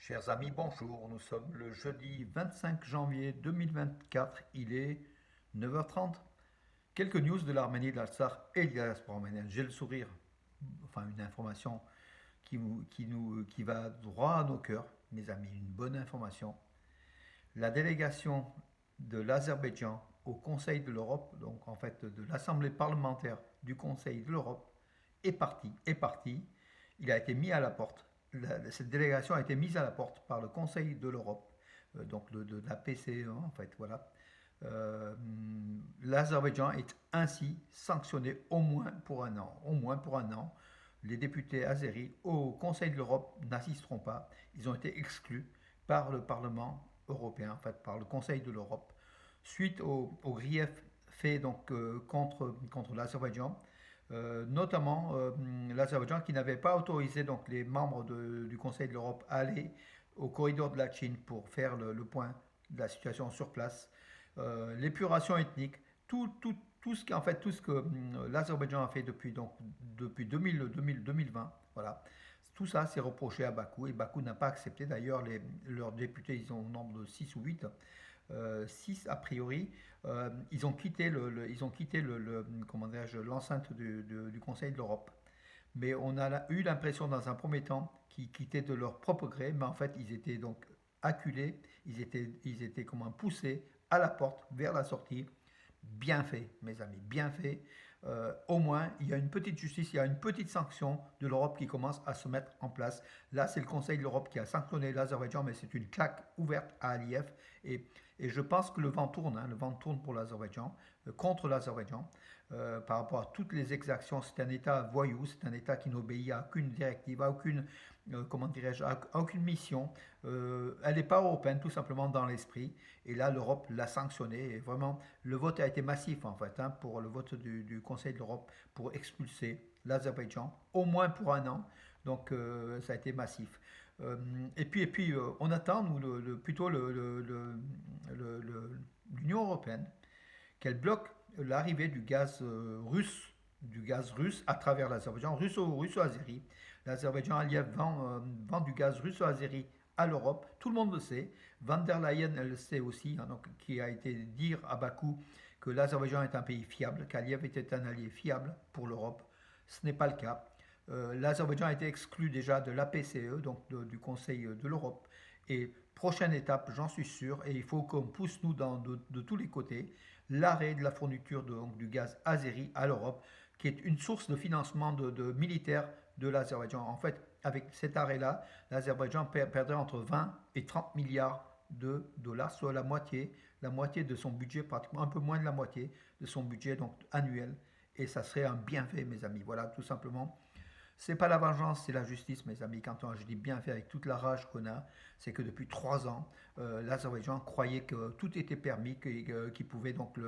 Chers amis, bonjour. Nous sommes le jeudi 25 janvier 2024. Il est 9h30. Quelques news de l'Arménie, de l'Artsakh et de la diaspora arménienne. J'ai le sourire. Enfin, une information qui va droit à nos cœurs, mes amis. Une bonne information. La délégation de l'Azerbaïdjan au Conseil de l'Europe, donc en fait de l'Assemblée parlementaire du Conseil de l'Europe, est parti. Il a été mis à la porte. Cette délégation a été mise à la porte par le Conseil de l'Europe, donc de la PCE en fait, voilà. Euh, L'Azerbaïdjan est ainsi sanctionné au moins pour un an. Au moins pour un an. Les députés azéris au Conseil de l'Europe n'assisteront pas. Ils ont été exclus par le Parlement européen, en fait par le Conseil de l'Europe, suite aux griefs faits donc contre l'Azerbaïdjan, notamment l'Azerbaïdjan qui n'avait pas autorisé donc les membres du Conseil de l'Europe à aller au corridor de la Chine pour faire le point de la situation sur place, l'épuration ethnique, tout ce qui, en fait, tout ce que l'Azerbaïdjan a fait depuis 2020, voilà. Tout ça s'est reproché à Bakou et Bakou n'a pas accepté. D'ailleurs, leurs députés, ils ont au nombre de 6 ou 8, 6 a priori, ils ont quitté comment l'enceinte du Conseil de l'Europe. Mais on a eu l'impression dans un premier temps qu'ils quittaient de leur propre gré, mais en fait ils étaient donc acculés, ils étaient comment poussés à la porte vers la sortie. Bien fait, mes amis, bien fait. Au moins, il y a une petite justice, il y a une petite sanction de l'Europe qui commence à se mettre en place. Là, c'est le Conseil de l'Europe qui a sanctionné l'Azerbaïdjan, mais c'est une claque ouverte à Aliyev. Et je pense que le vent tourne, hein, le vent tourne pour l'Azerbaïdjan, contre l'Azerbaïdjan, par rapport à toutes les exactions. C'est un État voyou, c'est un État qui n'obéit à aucune directive, à aucune, comment dirais-je, à aucune mission. Elle n'est pas européenne, tout simplement dans l'esprit. Et là, l'Europe l'a sanctionné. Et vraiment, le vote a été massif, en fait, hein, pour le vote du Conseil de l'Europe pour expulser l'Azerbaïdjan, au moins pour un an. Donc, ça a été massif. Et puis, on attend, nous, plutôt l'Union européenne, qu'elle bloque l'arrivée du gaz russe à travers l'Azerbaïdjan, russo-azéri. L'Azerbaïdjan Aliyev vend du gaz russo-azéri à l'Europe, tout le monde le sait. Van der Leyen, elle le sait aussi, hein, donc, qui a été dire à Bakou que l'Azerbaïdjan est un pays fiable, qu'Aliyev était un allié fiable pour l'Europe. Ce n'est pas le cas. L'Azerbaïdjan a été exclu déjà de l'APCE, donc du Conseil de l'Europe. Et prochaine étape, j'en suis sûr, et il faut qu'on pousse nous de tous les côtés, l'arrêt de la fourniture du gaz azéri à l'Europe, qui est une source de financement de militaires de l'Azerbaïdjan. En fait, avec cet arrêt-là, l'Azerbaïdjan perdrait entre 20 et 30 milliards de dollars, soit la moitié de son budget, pratiquement un peu moins de la moitié de son budget donc annuel. Et ça serait un bienfait, mes amis. Voilà, tout simplement. C'est pas la vengeance, c'est la justice, mes amis. Quand je dis bien fait avec toute la rage qu'on a, c'est que depuis 3 ans, l'Azerbaïdjan croyait que tout était permis, qu'il pouvait donc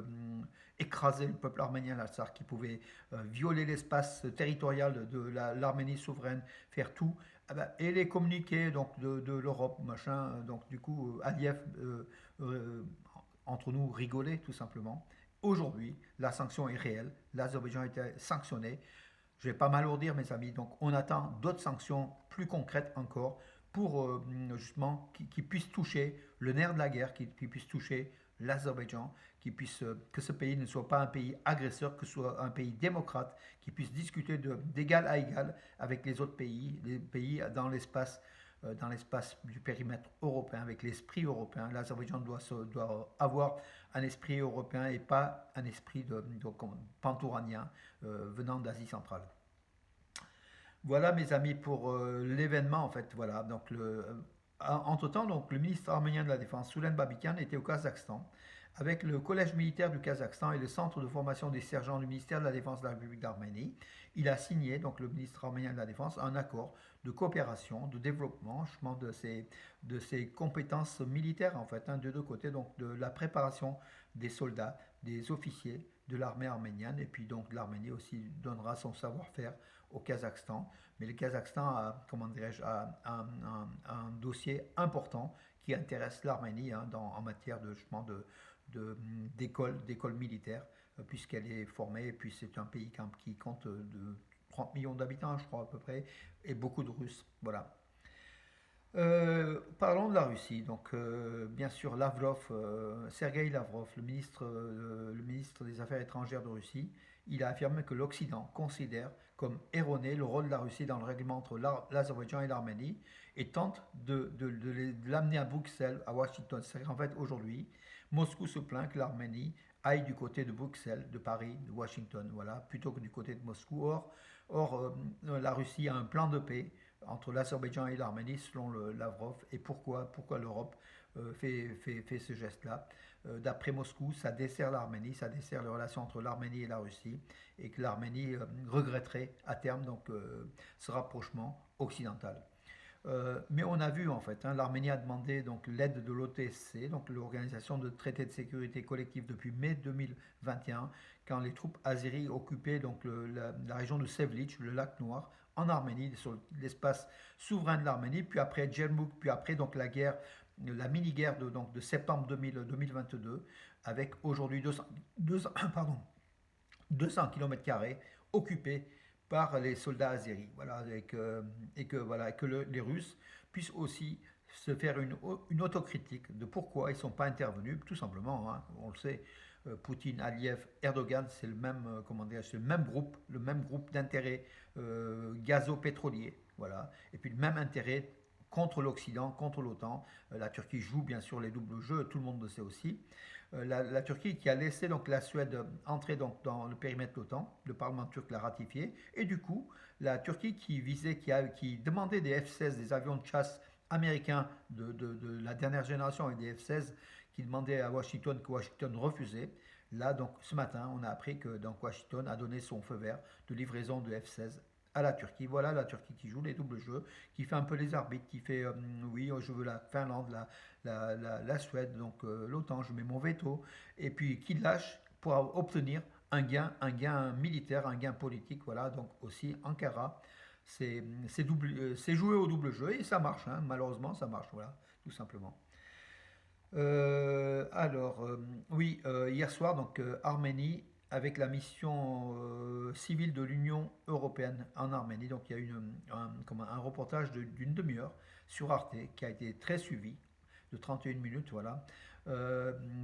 écraser le peuple arménien, l'Artsakh, qu'il pouvait violer l'espace territorial de l'Arménie souveraine, faire tout. Ah ben, et les communiqués donc de l'Europe, machin. Donc du coup, Aliyev, euh, entre nous, rigolait tout simplement. Aujourd'hui, la sanction est réelle. L'Azerbaïdjan a été sanctionné. Je ne vais pas m'alourdir, mes amis. Donc, on attend d'autres sanctions plus concrètes encore pour justement qui puissent toucher le nerf de la guerre, qui puissent toucher l'Azerbaïdjan, que ce pays ne soit pas un pays agresseur, que ce soit un pays démocrate, qui puisse discuter d'égal à égal avec les pays dans l'espace du périmètre européen, avec l'esprit européen. L'Azerbaïdjan doit avoir un esprit européen et pas un esprit pantouranien venant d'Asie centrale. Voilà, mes amis, pour l'événement, en fait. Voilà. Donc, entre-temps, donc, le ministre arménien de la Défense, Soulen Babikian, était au Kazakhstan avec le collège militaire du Kazakhstan et le centre de formation des sergents du ministère de la Défense de la République d'Arménie. Il a signé, donc le ministre arménien de la Défense, un accord de coopération, de développement, justement de ses compétences militaires, en fait, hein, de deux côtés, donc de la préparation des soldats, des officiers de l'armée arménienne, et puis donc l'Arménie aussi donnera son savoir-faire au Kazakhstan. Mais le Kazakhstan a, comment dirais-je, un dossier important qui intéresse l'Arménie, hein, en matière justement d'école militaire, puisqu'elle est formée, et puis c'est un pays qui compte de 30 millions d'habitants, je crois à peu près, et beaucoup de Russes. Voilà. Parlons de la Russie. Donc, bien sûr, Lavrov, Sergueï Lavrov, le ministre des Affaires étrangères de Russie, il a affirmé que l'Occident considère comme erroné le rôle de la Russie dans le règlement entre l'Azerbaïdjan et l'Arménie et tente de l'amener à Bruxelles, à Washington. C'est en fait aujourd'hui, Moscou se plaint que l'Arménie aille du côté de Bruxelles, de Paris, de Washington, voilà, plutôt que du côté de Moscou. La Russie a un plan de paix entre l'Azerbaïdjan et l'Arménie, selon Lavrov. Et pourquoi l'Europe fait ce geste-là? D'après Moscou, ça dessert l'Arménie, ça dessert les relations entre l'Arménie et la Russie, et que l'Arménie regretterait à terme donc ce rapprochement occidental. Mais on a vu en fait, hein, l'Arménie a demandé donc l'aide de l'OTSC, donc l'Organisation de traité de sécurité collective depuis mai 2021, quand les troupes azéries occupaient donc la région de Sevlitch, le lac Noir, en Arménie, sur l'espace souverain de l'Arménie, puis après Djermouk, puis après donc la mini-guerre de septembre 2022, avec aujourd'hui 200 km² occupés par les soldats azéris. Voilà, les Russes puissent aussi se faire une autocritique de pourquoi ils ne sont pas intervenus, tout simplement, hein, on le sait, Poutine, Aliyev, Erdogan, c'est le même, comment dire, c'est le même groupe d'intérêts gazo-pétroliers, voilà, et puis le même intérêt contre l'Occident, contre l'OTAN. La Turquie joue bien sûr les doubles jeux, tout le monde le sait aussi. La Turquie qui a laissé donc la Suède entrer donc dans le périmètre de l'OTAN, le Parlement turc l'a ratifié, et du coup la Turquie qui demandait des F-16, des avions de chasse américains de la dernière génération avec des F-16, qui demandaient à Washington, que Washington refusait. Là donc ce matin on a appris que donc Washington a donné son feu vert de livraison de F-16 à la Turquie. Voilà la Turquie qui joue les doubles jeux, qui fait un peu les arbitres, qui fait oui, je veux la Finlande, la Suède, donc l'OTAN, je mets mon veto, et puis qui lâche pour obtenir un gain militaire, un gain politique. Voilà, donc aussi Ankara, c'est jouer au double jeu et ça marche, hein, malheureusement ça marche, voilà, tout simplement. Oui, hier soir, donc Arménie, avec la mission civile de l'Union européenne en Arménie. Donc il y a eu un reportage d'une demi-heure sur Arte qui a été très suivi, de 31 minutes, voilà.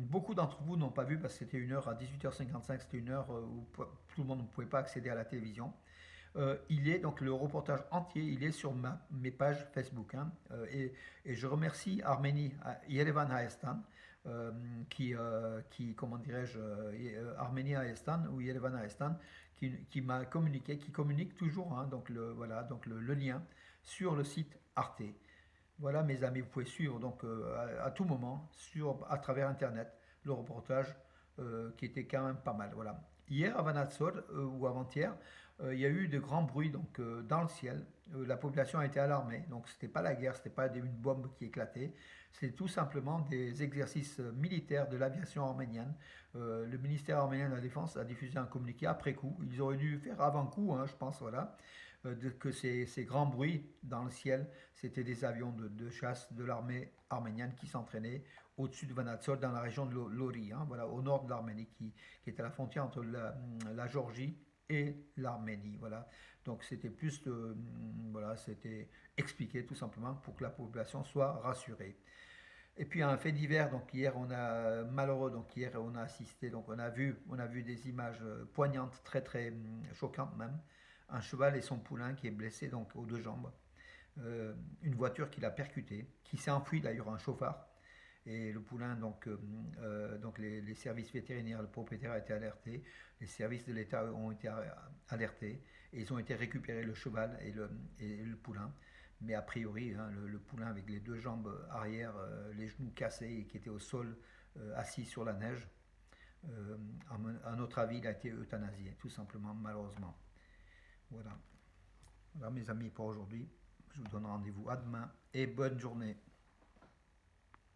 Beaucoup d'entre vous n'ont pas vu parce que c'était une heure à 18h55, c'était une heure où tout le monde ne pouvait pas accéder à la télévision. Il est donc le reportage entier, il est sur mes pages Facebook, hein. Et je remercie Arménie, Yerevan Haestan, comment dirais-je, Arménie Haestan ou Yerevan Haestan, qui m'a communiqué, qui communique toujours, hein, donc voilà, donc le lien sur le site Arte. Voilà mes amis, vous pouvez suivre donc à tout moment à travers Internet le reportage qui était quand même pas mal. Voilà. Hier à Vanatsor ou avant-hier, il y a eu de grands bruits donc, dans le ciel. La population a été alarmée. Donc c'était pas la guerre, c'était pas une bombe qui éclatait. C'est tout simplement des exercices militaires de l'aviation arménienne. Le ministère arménien de la Défense a diffusé un communiqué après coup. Ils auraient dû faire avant coup, hein, je pense, voilà, que ces grands bruits dans le ciel, c'était des avions de chasse de l'armée arménienne qui s'entraînaient au-dessus de Vanatsor, dans la région de Lori, hein, voilà, au nord de l'Arménie, qui est à la frontière entre la Géorgie et l'Arménie. Voilà. Donc c'était voilà, c'était expliqué tout simplement pour que la population soit rassurée. Et puis un fait divers, donc hier on a malheureux, donc hier on a assisté, donc on a vu des images poignantes, très très choquantes même. Un cheval et son poulain qui est blessé donc aux deux jambes. Une voiture qui l'a percuté, qui s'est enfui d'ailleurs, un chauffard. Et le poulain, donc les services vétérinaires, le propriétaire a été alerté, les services de l'État ont été alertés, et ils ont été récupérer le cheval et le poulain. Mais a priori, hein, le poulain avec les deux jambes arrière, les genoux cassés et qui était au sol, assis sur la neige, à notre avis, il a été euthanasié, tout simplement, malheureusement. Voilà. Voilà mes amis pour aujourd'hui. Je vous donne rendez-vous à demain et bonne journée.